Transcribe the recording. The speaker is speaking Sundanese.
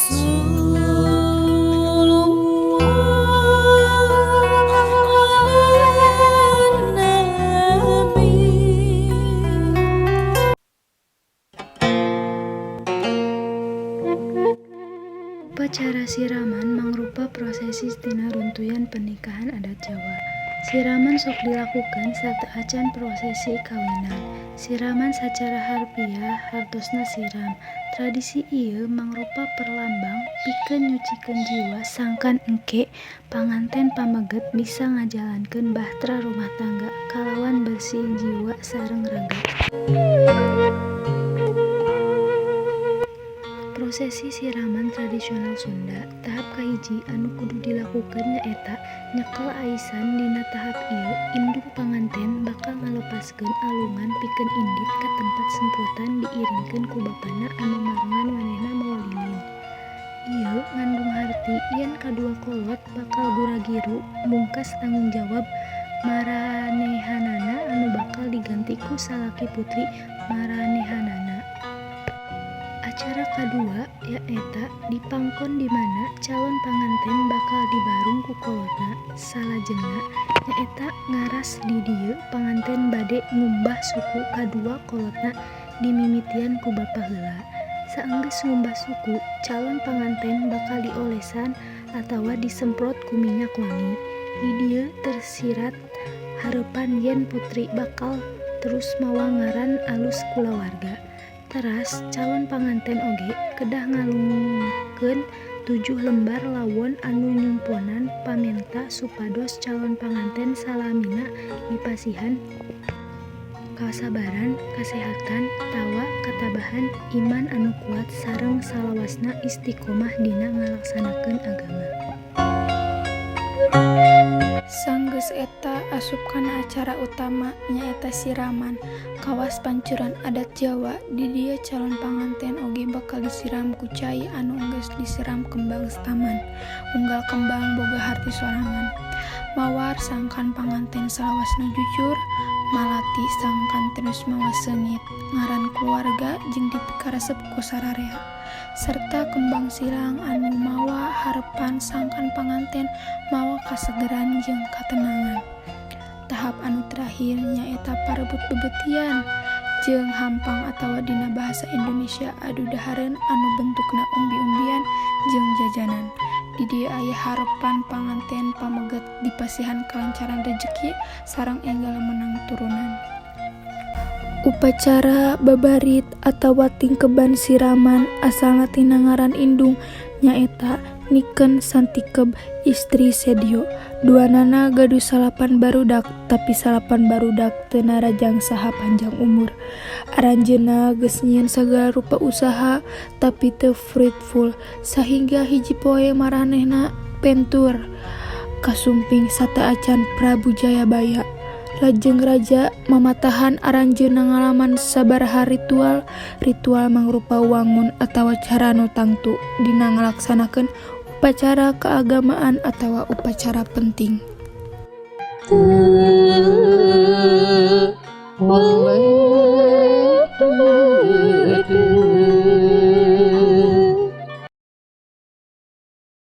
Upacara siraman mangrupa prosesi tina runtuyan pernikahan adat Jawa. Siraman sok dilakukan saat acan prosesi kawinan. Siraman secara harfiah hartosna siram. Tradisi ieu mangrupa perlambang pikeun nyucikeun jiwa sangkan engke panganten pameget bisa ngajalankeun bahtera rumah tangga kalawan bersih jiwa sareng raga. Prosesi siraman tradisional Sunda tahap kahiji anu kudu dilakukeun nyaeta nyekel aisan. Dina tahap ieu indung panganten bakal ngalepaskeun alungan pikeun indit ka tempat semprotan diiringkeun ku bapana anu marangan manehna mawa lilin. Ieu ngandung harti yen kadua kolot bakal gura-giru mungkas tanggung jawab maranehanana anu bakal diganti ku salaki putri maranehanana. Acara kadua yaeta dipangkon di mana calon panganten bakal dibarung ku kolotna. Salajengna nyaeta ngaras di dieu panganten bade ngumbah suku kadua kolotna dimimitian ku bapa heula. Saenggeus ngumbah suku, calon panganten bakal diolesan atawa disemprot ku minyak wangi. Di dieu tersirat hareupan yen putri bakal terus mawa ngaran alus kulawarga. Teras calon panganten oge kedah ngalungkeun 7 lembar lawon anu nyumponan pamenta supados calon panganten salamina dipasihan kasabaran, kasehatan, tawa, katabahan, iman anu kuat sareng salawasna istiqomah dina ngalaksanakeun agama. Sanggeus eta asup kana acara utama nyaeta siraman. Kawas pancuran adat Jawa, di dieu calon panganten oge bakal disiram ku cai anu geus disiram kembang setaman. Unggal kembang boga harti sorangan. Mawar sangkan panganten salawasna jujur, malati sangkan terus mawa seungit, ngaran keluarga jeung dipikaresep ku sararea. Serta kembang silang anu mawa harepan sangkan panganten mawa kasegeran jeung katenangan. Tahap anu terakhir nyaeta parebut bebetian jeung hampang atawa dina bahasa Indonesia adudahareun anu bentukna umbi-umbian jeung jajanan. Di dieu aya harepan panganten pameget dipasihan kalancaran rejeki sareng enggal menang turunan. Upacara babarit atawa tingkeban siraman asalna tina ngaran indung nyaeta Niken Santikeb istri Sedio. Duanana gaduh salapan barudak, tapi salapan barudak teu narajang saha panjang umur. Aranjeunna geus nyieun sagala rupa usaha tapi teu fruitful, sahingga hiji poe maranehna pentur kasumping sata acan Prabu Jayabaya. Lajeng raja mamatahan aranjeunna ngalaman sabaraha ritual mangrupa wangun atawa cara anu tangtu dina ngalaksanakeun upacara keagamaan atawa upacara penting. Mulai